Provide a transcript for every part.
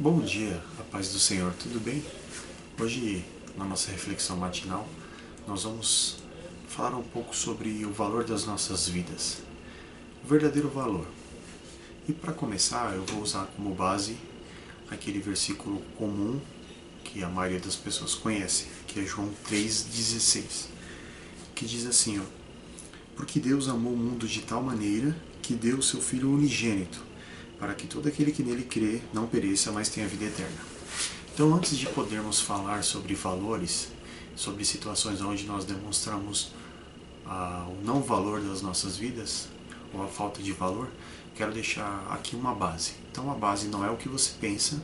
Bom dia, a paz do Senhor, tudo bem? Hoje, na nossa reflexão matinal, nós vamos falar um pouco sobre o valor das nossas vidas, o verdadeiro valor. E para começar, eu vou usar como base aquele versículo comum que a maioria das pessoas conhece, que é João 3,16, que diz assim, ó: Porque Deus amou o mundo de tal maneira que deu o seu Filho unigênito, para que todo aquele que nele crê não pereça, mas tenha vida eterna. Então, antes de podermos falar sobre valores, sobre situações onde nós demonstramos o não valor das nossas vidas, ou a falta de valor, quero deixar aqui uma base. Então, a base não é o que você pensa,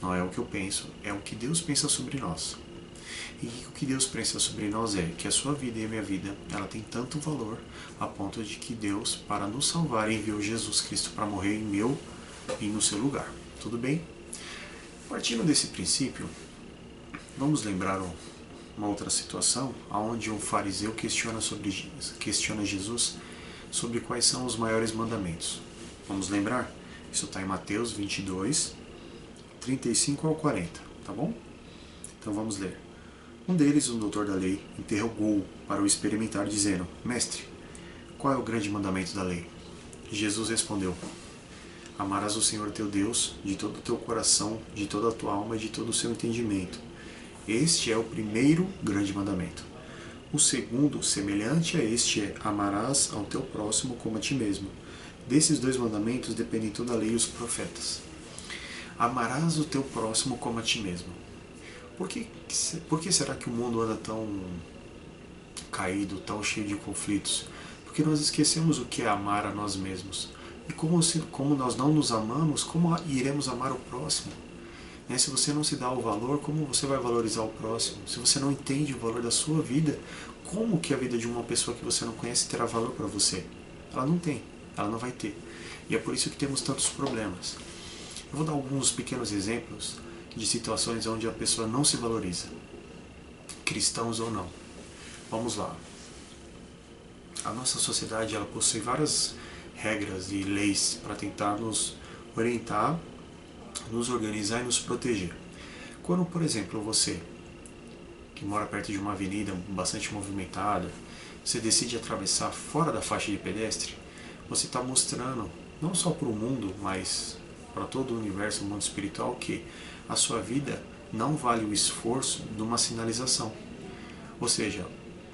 não é o que eu penso, é o que Deus pensa sobre nós. E o que Deus pensa sobre nós é que a sua vida e a minha vida, ela tem tanto valor a ponto de que Deus, para nos salvar, enviou Jesus Cristo para morrer em meu e no seu lugar. Tudo bem? Partindo desse princípio, vamos lembrar uma outra situação onde um fariseu questiona Jesus sobre quais são os maiores mandamentos. Vamos lembrar? Isso está em Mateus 22, 35 ao 40, tá bom? Então vamos ler. Um deles, um doutor da lei, interrogou-o para o experimentar, dizendo: Mestre, qual é o grande mandamento da lei? Jesus respondeu: Amarás o Senhor teu Deus de todo o teu coração, de toda a tua alma e de todo o seu entendimento. Este é o primeiro grande mandamento. O segundo, semelhante a este, é: amarás ao teu próximo como a ti mesmo. Desses dois mandamentos dependem toda a lei e os profetas. Amarás o teu próximo como a ti mesmo. Por que será que o mundo anda tão caído, tão cheio de conflitos? Porque nós esquecemos o que é amar a nós mesmos. E como nós não nos amamos, como iremos amar o próximo? Se você não se dá o valor, como você vai valorizar o próximo? Se você não entende o valor da sua vida, como que a vida de uma pessoa que você não conhece terá valor para você? Ela não tem, ela não vai ter. E é por isso que temos tantos problemas. Eu vou dar alguns pequenos exemplos de situações onde a pessoa não se valoriza, cristãos ou não. Vamos lá. A nossa sociedade, ela possui várias regras e leis para tentar nos orientar, nos organizar e nos proteger. Quando, por exemplo, você, que mora perto de uma avenida bastante movimentada, você decide atravessar fora da faixa de pedestre, você está mostrando, não só para o mundo, mas para todo o universo, o mundo espiritual, que a sua vida não vale o esforço de uma sinalização. Ou seja,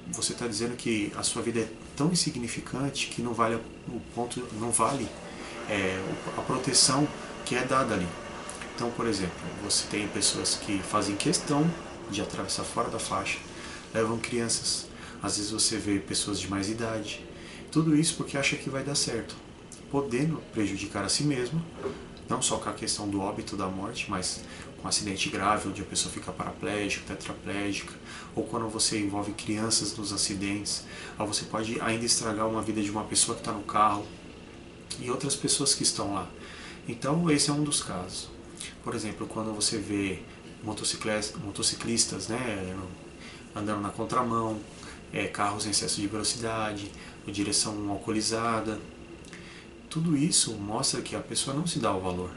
você está dizendo que a sua vida é tão insignificante que não vale a proteção que é dada ali. Então, por exemplo, você tem pessoas que fazem questão de atravessar fora da faixa, levam crianças, às vezes você vê pessoas de mais idade, tudo isso porque acha que vai dar certo, podendo prejudicar a si mesmo, não só com a questão do óbito, da morte, mas com um acidente grave, onde a pessoa fica paraplégica, tetraplégica, ou quando você envolve crianças nos acidentes, você pode ainda estragar uma vida de uma pessoa que está no carro e outras pessoas que estão lá. Então esse é um dos casos. Por exemplo, quando você vê motociclistas, andando na contramão, carros em excesso de velocidade, ou direção alcoolizada, tudo isso mostra que a pessoa não se dá o valor.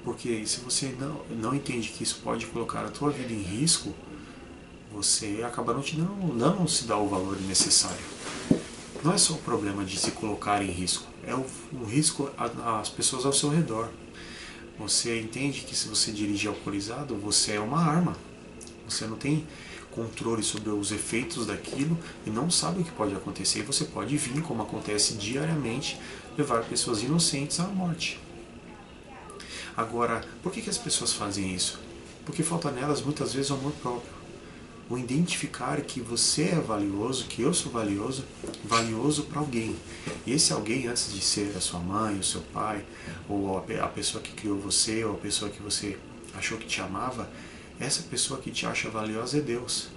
Porque se você não entende que isso pode colocar a tua vida em risco, você acaba não se dá o valor necessário. Não é só o problema de se colocar em risco, é o risco às pessoas ao seu redor. Você entende que se você dirige alcoolizado, você é uma arma. Você não tem controle sobre os efeitos daquilo e não sabe o que pode acontecer. E você pode vir, como acontece diariamente, levar pessoas inocentes à morte. Agora, por que as pessoas fazem isso? Porque falta nelas muitas vezes o amor próprio. O identificar que você é valioso, que eu sou valioso, valioso para alguém. E esse alguém, antes de ser a sua mãe, o seu pai, ou a pessoa que criou você, ou a pessoa que você achou que te amava, essa pessoa que te acha valiosa é Deus.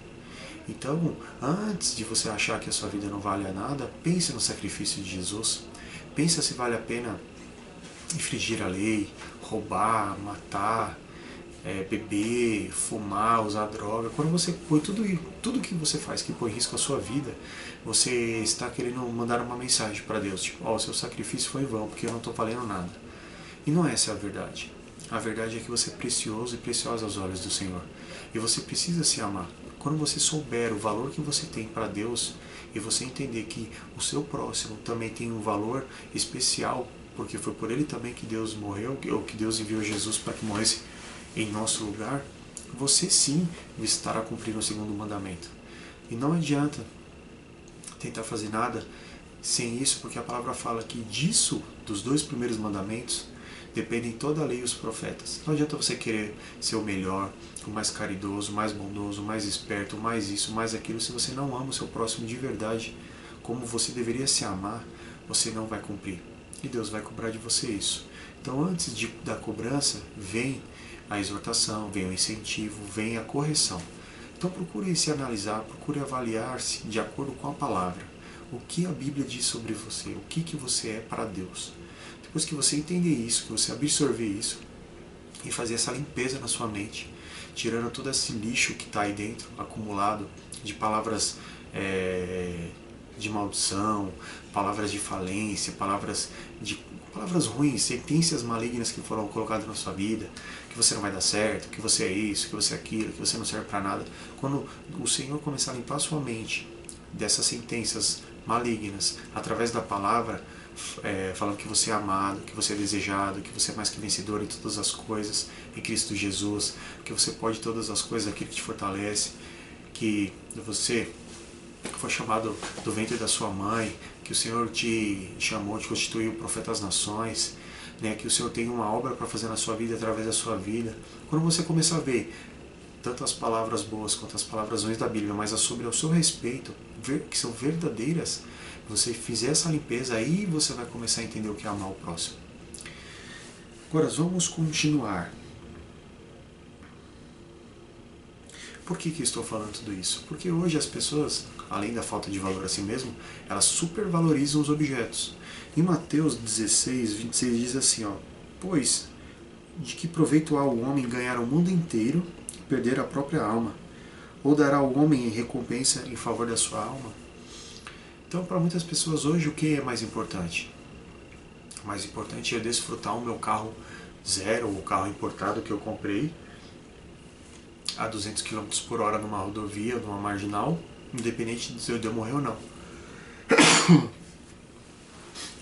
Então, antes de você achar que a sua vida não vale a nada, pense no sacrifício de Jesus. Pensa se vale a pena infringir a lei, roubar, matar, beber, fumar, usar droga. Quando você põe tudo que você faz que põe em risco a sua vida, você está querendo mandar uma mensagem para Deus, tipo, o seu sacrifício foi em vão, porque eu não estou valendo nada. E não essa é a verdade. A verdade é que você é precioso e preciosa aos olhos do Senhor. E você precisa se amar. Quando você souber o valor que você tem para Deus e você entender que o seu próximo também tem um valor especial, porque foi por ele também que Deus morreu, ou que Deus enviou Jesus para que morresse em nosso lugar, você sim estará cumprindo o segundo mandamento. E não adianta tentar fazer nada sem isso, porque a palavra fala que disso, dos 2 primeiros mandamentos, dependem toda a lei e os profetas. Não adianta você querer ser o melhor, o mais caridoso, o mais bondoso, o mais esperto, o mais isso, o mais aquilo. Se você não ama o seu próximo de verdade, como você deveria se amar, você não vai cumprir. E Deus vai cobrar de você isso. Então, antes da cobrança, vem a exortação, vem o incentivo, vem a correção. Então, procure se analisar, procure avaliar-se de acordo com a palavra. O que a Bíblia diz sobre você, o que você é para Deus. Depois que você entender isso, que você absorver isso e fazer essa limpeza na sua mente, tirando todo esse lixo que está aí dentro, acumulado de palavras de maldição, palavras de falência, palavras ruins, sentenças malignas que foram colocadas na sua vida, que você não vai dar certo, que você é isso, que você é aquilo, que você não serve para nada. Quando o Senhor começar a limpar a sua mente dessas sentenças malignas através da palavra, falando que você é amado, que você é desejado, que você é mais que vencedor em todas as coisas em Cristo Jesus, que você pode todas as coisas, aquilo que te fortalece, que você foi chamado do ventre da sua mãe, que o Senhor te chamou, te constituiu profeta das nações, né, que o Senhor tem uma obra para fazer na sua vida, através da sua vida. Quando você começar a ver tanto as palavras boas quanto as palavras ruins da Bíblia, mas as sobre o seu respeito, que são verdadeiras, você fizer essa limpeza, aí você vai começar a entender o que é amar o próximo. Agora, vamos continuar. Por que estou falando tudo isso? Porque hoje as pessoas, além da falta de valor a si mesmo, elas supervalorizam os objetos. Em Mateus 16, 26 diz assim, ó: pois de que proveito há o homem ganhar o mundo inteiro e perder a própria alma? Ou dará ao homem recompensa em favor da sua alma? Então, para muitas pessoas hoje, o que é mais importante? O mais importante é desfrutar o meu carro zero, ou o carro importado que eu comprei a 200 km por hora numa rodovia, numa marginal, independente de se eu morrer ou não.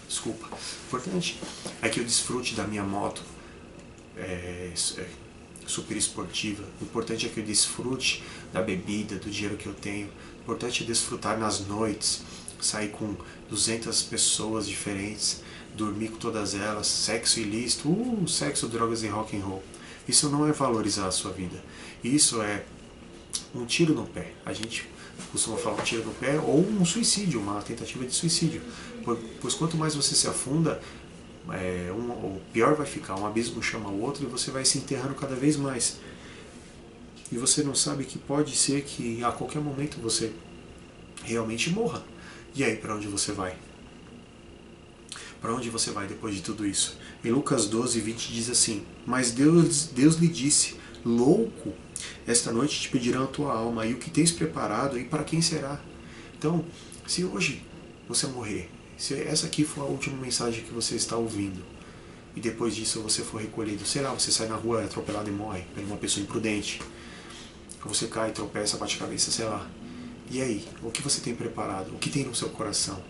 Desculpa. O importante é que eu desfrute da minha moto super esportiva. O importante é que eu desfrute da bebida, do dinheiro que eu tenho. O importante é desfrutar nas noites, sair com 200 pessoas diferentes, dormir com todas elas, sexo ilícito, sexo, drogas e rock and roll. Isso não é valorizar a sua vida. Isso é um tiro no pé. A gente costuma falar um tiro no pé ou um suicídio, uma tentativa de suicídio. Pois quanto mais você se afunda, o pior vai ficar. Um abismo chama o outro e você vai se enterrando cada vez mais. E você não sabe que pode ser que a qualquer momento você realmente morra. E aí, para onde você vai? Para onde você vai depois de tudo isso? Em Lucas 12, 20 diz assim: mas Deus lhe disse: louco, esta noite te pedirão a tua alma, e o que tens preparado, e para quem será? Então, se hoje você morrer, se essa aqui for a última mensagem que você está ouvindo, e depois disso você for recolhido, sei lá, você sai na rua atropelado e morre por uma pessoa imprudente, ou você cai, tropeça, bate a cabeça, sei lá. E aí, o que você tem preparado? O que tem no seu coração?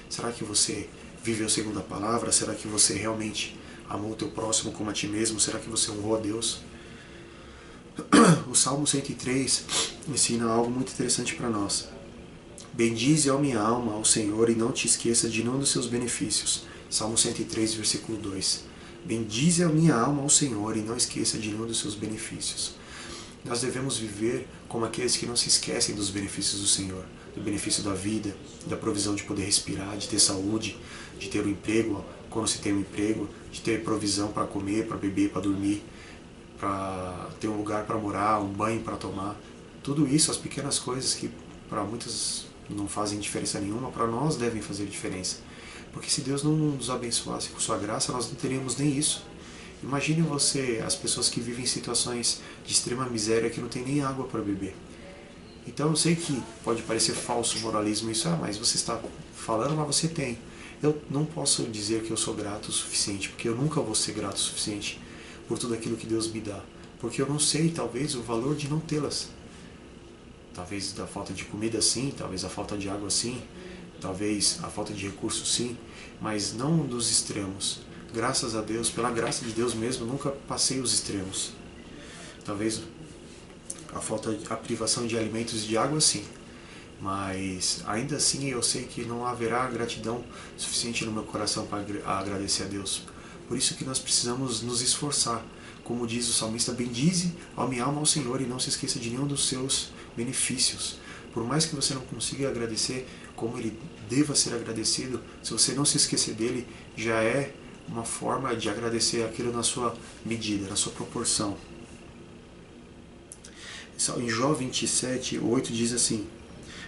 Será que você viveu segundo a palavra? Será que você realmente amou o teu próximo como a ti mesmo? Será que você honrou a Deus? O Salmo 103 ensina algo muito interessante para nós. Bendize, ó minha alma, ao Senhor, e não te esqueça de nenhum dos seus benefícios. Salmo 103, versículo 2. Bendize a minha alma ao Senhor, e não esqueça de nenhum dos seus benefícios. Nós devemos viver como aqueles que não se esquecem dos benefícios do Senhor, do benefício da vida, da provisão de poder respirar, de ter saúde, de ter um emprego, quando se tem um emprego, de ter provisão para comer, para beber, para dormir, para ter um lugar para morar, um banho para tomar. Tudo isso, as pequenas coisas que para muitos não fazem diferença nenhuma, para nós devem fazer diferença. Porque se Deus não nos abençoasse com sua graça, nós não teríamos nem isso. Imagine você, as pessoas que vivem em situações de extrema miséria, que não tem nem água para beber. Então eu sei que pode parecer falso moralismo isso, mas você está falando, mas você tem. Eu não posso dizer que eu sou grato o suficiente, porque eu nunca vou ser grato o suficiente, por tudo aquilo que Deus me dá, porque eu não sei, talvez, o valor de não tê-las. Talvez da falta de comida sim, talvez a falta de água sim, talvez a falta de recursos sim, mas não dos extremos. Graças a Deus, pela graça de Deus mesmo, nunca passei os extremos. Talvez a privação de alimentos e de água sim, mas ainda assim eu sei que não haverá gratidão suficiente no meu coração para agradecer a Deus. Por isso que nós precisamos nos esforçar. Como diz o salmista, bendize a minha alma ao Senhor e não se esqueça de nenhum dos seus benefícios. Por mais que você não consiga agradecer como ele deva ser agradecido, se você não se esquecer dele, já é uma forma de agradecer aquilo na sua medida, na sua proporção. Em Jó 27, 8 diz assim: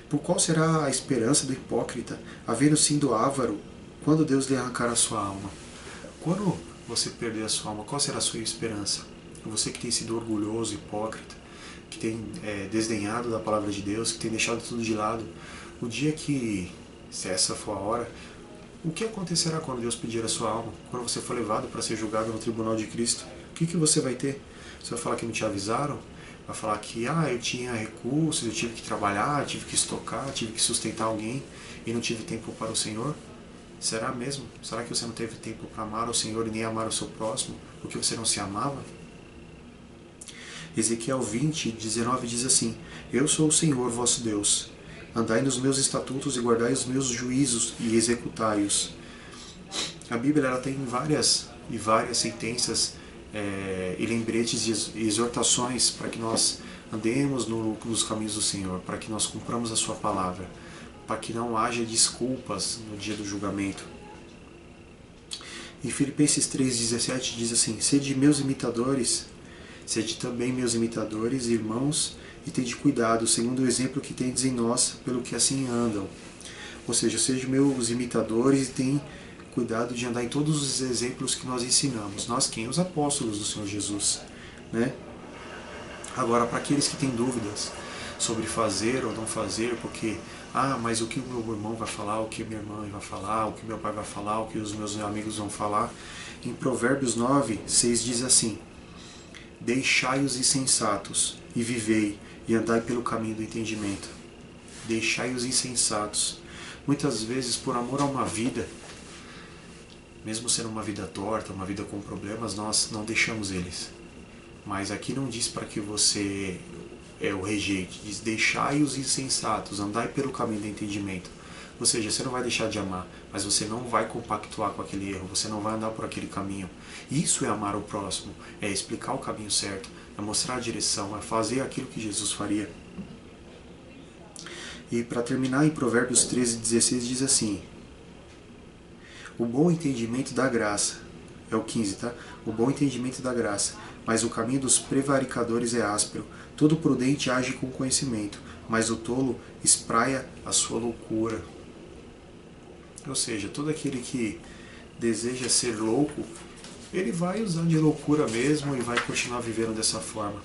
por qual será a esperança do hipócrita, havendo sido avaro, quando Deus lhe arrancar a sua alma? Quando você perder a sua alma, qual será a sua esperança? Você que tem sido orgulhoso, hipócrita, que tem desdenhado da palavra de Deus, que tem deixado tudo de lado, o dia que, se essa for a hora, o que acontecerá quando Deus pedir a sua alma? Quando você for levado para ser julgado no tribunal de Cristo, o que você vai ter? Você vai falar que não te avisaram? Vai falar que eu tinha recursos, eu tive que trabalhar, tive que estocar, tive que sustentar alguém e não tive tempo para o Senhor? Será mesmo? Será que você não teve tempo para amar o Senhor e nem amar o seu próximo, porque você não se amava? Ezequiel 20, 19 diz assim: eu sou o Senhor vosso Deus, andai nos meus estatutos e guardai os meus juízos e executai-os. A Bíblia ela tem várias sentenças e lembretes e exortações para que nós andemos nos caminhos do Senhor, para que nós cumpramos a sua palavra, para que não haja desculpas no dia do julgamento. Em Filipenses 3,17 diz assim: sede meus imitadores, sede também meus imitadores, irmãos, e tende cuidado, segundo o exemplo que tendes em nós, pelo que assim andam. Ou seja, sejam meus imitadores e tenham cuidado de andar em todos os exemplos que nós ensinamos. Nós quem? Os apóstolos do Senhor Jesus, né? Agora, para aqueles que têm dúvidas sobre fazer ou não fazer, porque, mas o que o meu irmão vai falar, o que minha irmã vai falar, o que meu pai vai falar, o que os meus amigos vão falar, em Provérbios 9, 6 diz assim: deixai os insensatos e vivei, e andai pelo caminho do entendimento. Deixai os insensatos. Muitas vezes, por amor a uma vida, mesmo sendo uma vida torta, uma vida com problemas, nós não deixamos eles. Mas aqui não diz para que você o rejeite, diz deixai os insensatos, andai pelo caminho do entendimento. Ou seja, você não vai deixar de amar, mas você não vai compactuar com aquele erro, você não vai andar por aquele caminho. Isso é amar o próximo, é explicar o caminho certo, é mostrar a direção, é fazer aquilo que Jesus faria. E para terminar, em Provérbios 13:16 diz assim: o bom entendimento da graça, é o 15, tá? O bom entendimento da graça, mas o caminho dos prevaricadores é áspero. Todo prudente age com conhecimento, mas o tolo espraia a sua loucura. Ou seja, todo aquele que deseja ser louco, ele vai usar de loucura mesmo e vai continuar vivendo dessa forma.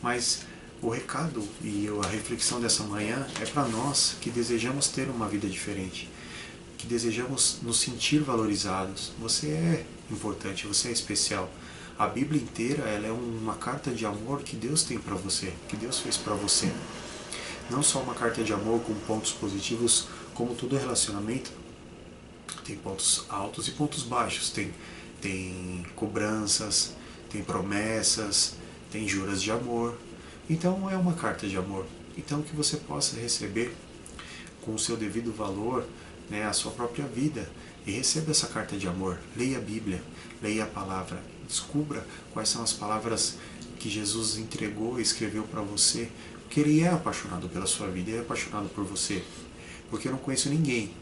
Mas o recado e a reflexão dessa manhã é para nós que desejamos ter uma vida diferente, que desejamos nos sentir valorizados. Você é importante, você é especial. A Bíblia inteira ela é uma carta de amor que Deus tem para você, que Deus fez para você. Não só uma carta de amor com pontos positivos, como todo relacionamento tem pontos altos e pontos baixos, tem cobranças, tem promessas, tem juras de amor. Então é uma carta de amor. Então que você possa receber com o seu devido valor, né, a sua própria vida, e receba essa carta de amor. Leia a Bíblia, leia a palavra, descubra quais são as palavras que Jesus entregou e escreveu para você, porque Ele é apaixonado pela sua vida, Ele é apaixonado por você. Porque eu não conheço ninguém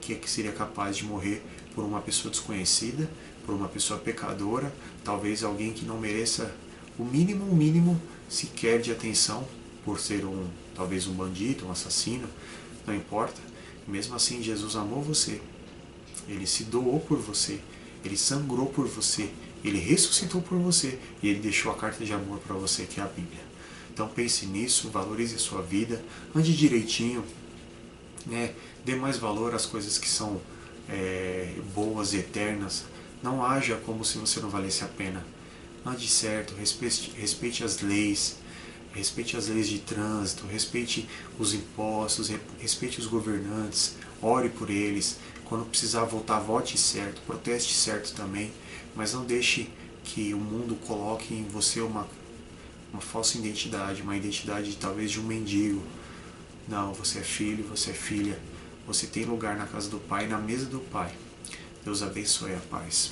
que seria capaz de morrer por uma pessoa desconhecida, por uma pessoa pecadora, talvez alguém que não mereça o mínimo sequer de atenção, por ser talvez um bandido, um assassino, não importa. Mesmo assim, Jesus amou você, Ele se doou por você, Ele sangrou por você, Ele ressuscitou por você e Ele deixou a carta de amor para você, que é a Bíblia. Então pense nisso, valorize a sua vida, ande direitinho, né? Dê mais valor às coisas que são boas e eternas. Não haja como se você não valesse a pena. Não ande certo, respeite as leis. Respeite as leis de trânsito, respeite os impostos, respeite os governantes, ore por eles. Quando precisar votar, vote certo, proteste certo também, mas não deixe que o mundo coloque em você uma falsa identidade, uma identidade talvez de um mendigo. Não, você é filho, você é filha, você tem lugar na casa do Pai, na mesa do Pai. Deus abençoe, a paz.